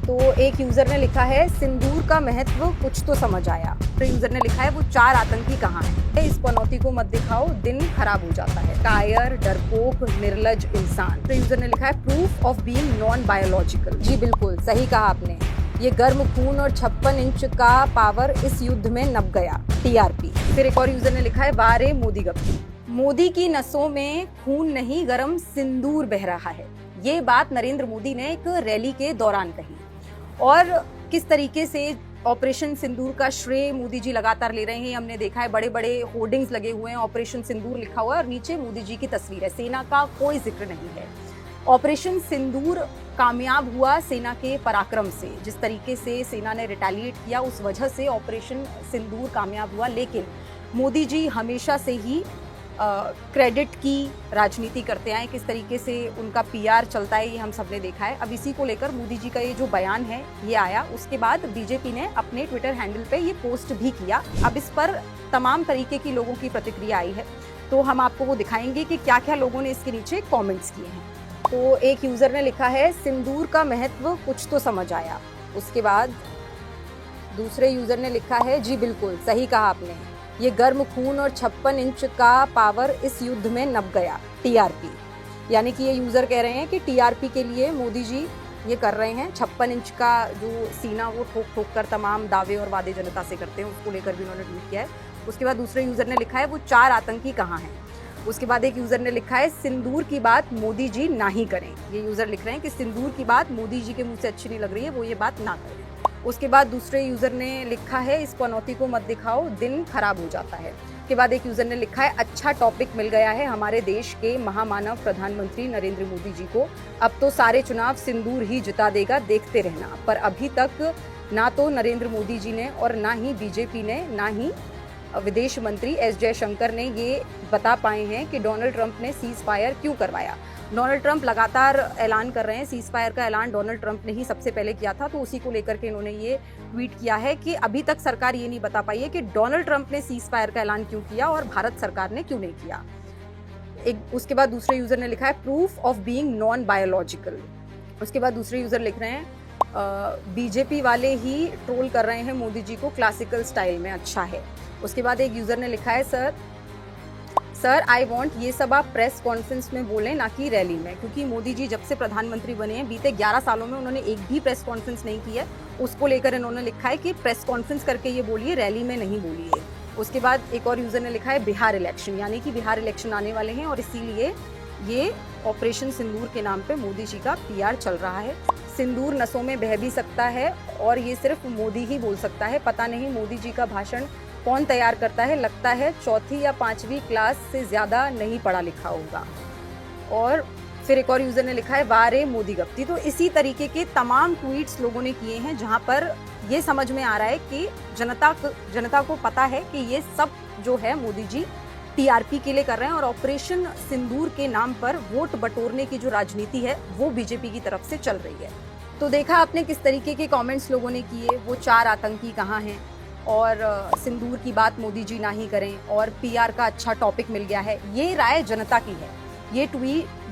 तो एक यूजर ने लिखा है सिंदूर का महत्व कुछ तो समझ आया। तो यूजर ने लिखा है वो 4 आतंकी कहाँ हैं। इस पनौती को मत दिखाओ, दिन खराब हो जाता है। कायर, डरपोक, निर्लज इंसान। तो यूजर ने लिखा है proof of being non biological. जी बिल्कुल सही कहा आपने। ये गर्म खून और 56 इंच का पावर इस युद्ध में नप गया। टीआरपी। फिर एक और यूजर ने लिखा है बारे मोदी गप्पी। मोदी की नसों में खून नहीं गर्म सिंदूर बह रहा है। ये बात नरेंद्र मोदी ने एक रैली के दौरान कही। और किस तरीके से ऑपरेशन सिंदूर का श्रेय मोदी जी लगातार ले रहे हैं, हमने देखा है। बड़े बड़े होर्डिंग्स लगे हुए हैं, ऑपरेशन सिंदूर लिखा हुआ है और नीचे मोदी जी की तस्वीर है। सेना का कोई जिक्र नहीं है। ऑपरेशन सिंदूर कामयाब हुआ सेना के पराक्रम से। जिस तरीके से सेना ने रिटेलिएट किया, उस वजह से ऑपरेशन सिंदूर कामयाब हुआ। लेकिन मोदी जी हमेशा से ही क्रेडिट की राजनीति करते आए। किस तरीके से उनका पीआर चलता है, ये हम सबने देखा है। अब इसी को लेकर मोदी जी का ये जो बयान है ये आया। उसके बाद बीजेपी ने अपने ट्विटर हैंडल पे ये पोस्ट भी किया। अब इस पर तमाम तरीके की लोगों की प्रतिक्रिया आई है, तो हम आपको वो दिखाएंगे कि क्या क्या लोगों ने इसके नीचे कॉमेंट्स किए हैं। तो एक यूजर ने लिखा है सिंदूर का महत्व कुछ तो समझ आया। उसके बाद दूसरे यूजर ने लिखा है जी बिल्कुल सही कहा आपने। ये गर्म खून और 56 इंच का पावर इस युद्ध में नप गया। टीआरपी। यानी कि ये यूजर कह रहे हैं कि टीआरपी के लिए मोदी जी ये कर रहे हैं। 56 इंच का जो सीना वो ठोक ठोक कर तमाम दावे और वादे जनता से करते हैं, उसको लेकर भी उन्होंने ट्वीट किया है। उसके बाद दूसरे यूजर ने लिखा है वो 4 आतंकी कहाँ हैं। उसके बाद एक यूजर ने लिखा है सिंदूर की बात मोदी जी ना ही करें। ये यूजर लिख रहे हैं कि सिंदूर की बात मोदी जी के मुंह से अच्छी नहीं लग रही है, वो ये बात ना करें। उसके बाद दूसरे यूजर ने लिखा है इस पनौती को मत दिखाओ, दिन खराब हो जाता है। उसके बाद एक यूजर ने लिखा है अच्छा टॉपिक मिल गया है हमारे देश के महामानव प्रधानमंत्री नरेंद्र मोदी जी को। अब तो सारे चुनाव सिंदूर ही जिता देगा, देखते रहना। पर अभी तक ना तो नरेंद्र मोदी जी ने और ना ही बीजेपी ने, ना ही विदेश मंत्री एस जयशंकर ने ये बता पाए हैं कि डोनाल्ड ट्रंप ने सीज फायर क्यों करवाया। डोनाल्ड ट्रंप लगातार ऐलान कर रहे हैं। सीज फायर का ऐलान डोनाल्ड ट्रंप ने ही सबसे पहले किया था, तो उसी को लेकर के इन्होंने ये ट्वीट किया है कि अभी तक सरकार ये नहीं बता पाई है कि डोनाल्ड ट्रंप ने सीज फायर का ऐलान क्यों किया और भारत सरकार ने क्यों नहीं किया। उसके बाद दूसरे यूजर ने लिखा है proof of being non biological. उसके बाद दूसरे यूजर लिख रहे हैं बीजेपी वाले ही ट्रोल कर रहे हैं मोदी जी को क्लासिकल स्टाइल में। अच्छा है। उसके बाद एक यूजर ने लिखा है सर आई वांट ये सब आप प्रेस कॉन्फ्रेंस में बोलें, ना कि रैली में, क्योंकि मोदी जी जब से प्रधानमंत्री बने हैं बीते 11 सालों में उन्होंने एक भी प्रेस कॉन्फ्रेंस नहीं की है। उसको लेकर इन्होंने लिखा है कि प्रेस कॉन्फ्रेंस करके ये बोलिए, रैली में नहीं बोलिए। उसके बाद एक और यूजर ने लिखा है बिहार इलेक्शन, यानी कि बिहार इलेक्शन आने वाले हैं और इसीलिए ये ऑपरेशन सिंदूर के नाम पे मोदी जी का पीआर चल रहा है। सिंदूर नसों में बह भी सकता है और ये सिर्फ मोदी ही बोल सकता है। पता नहीं मोदी जी का भाषण कौन तैयार करता है, लगता है 4वीं या 5वीं क्लास से ज़्यादा नहीं पढ़ा लिखा होगा। और फिर एक और यूज़र ने लिखा है बारे मोदी गप्ती। तो इसी तरीके के तमाम ट्वीट्स लोगों ने किए हैं, जहां पर ये समझ में आ रहा है कि जनता को पता है कि ये सब जो है मोदी जी टीआरपी के लिए कर रहे हैं और ऑपरेशन सिंदूर के नाम पर वोट बटोरने की जो राजनीति है वो बीजेपी की तरफ से चल रही है। तो देखा आपने किस तरीके के कमेंट्स लोगों ने किए। वो 4 आतंकी कहाँ हैं और सिंदूर की बात मोदी जी ना ही करें और पीआर का अच्छा टॉपिक मिल गया है। ये राय जनता की है।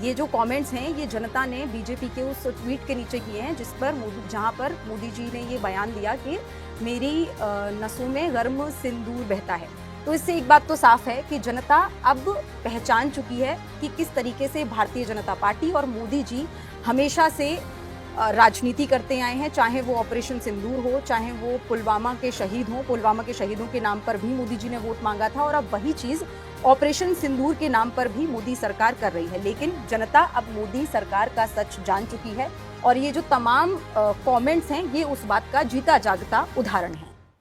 ये जो कमेंट्स हैं ये जनता ने बीजेपी के उस ट्वीट के नीचे किए हैं जहां पर मोदी जी ने ये बयान दिया कि मेरी नसों में गर्म सिंदूर बहता है। तो इससे एक बात तो साफ है कि जनता अब पहचान चुकी है कि किस तरीके से भारतीय जनता पार्टी और मोदी जी हमेशा से राजनीति करते आए हैं। चाहे वो ऑपरेशन सिंदूर हो, चाहे वो पुलवामा के शहीद हों। पुलवामा के शहीदों के नाम पर भी मोदी जी ने वोट मांगा था और अब वही चीज़ ऑपरेशन सिंदूर के नाम पर भी मोदी सरकार कर रही है। लेकिन जनता अब मोदी सरकार का सच जान चुकी है और ये जो तमाम कमेंट्स हैं ये उस बात का जीता जागता उदाहरण है।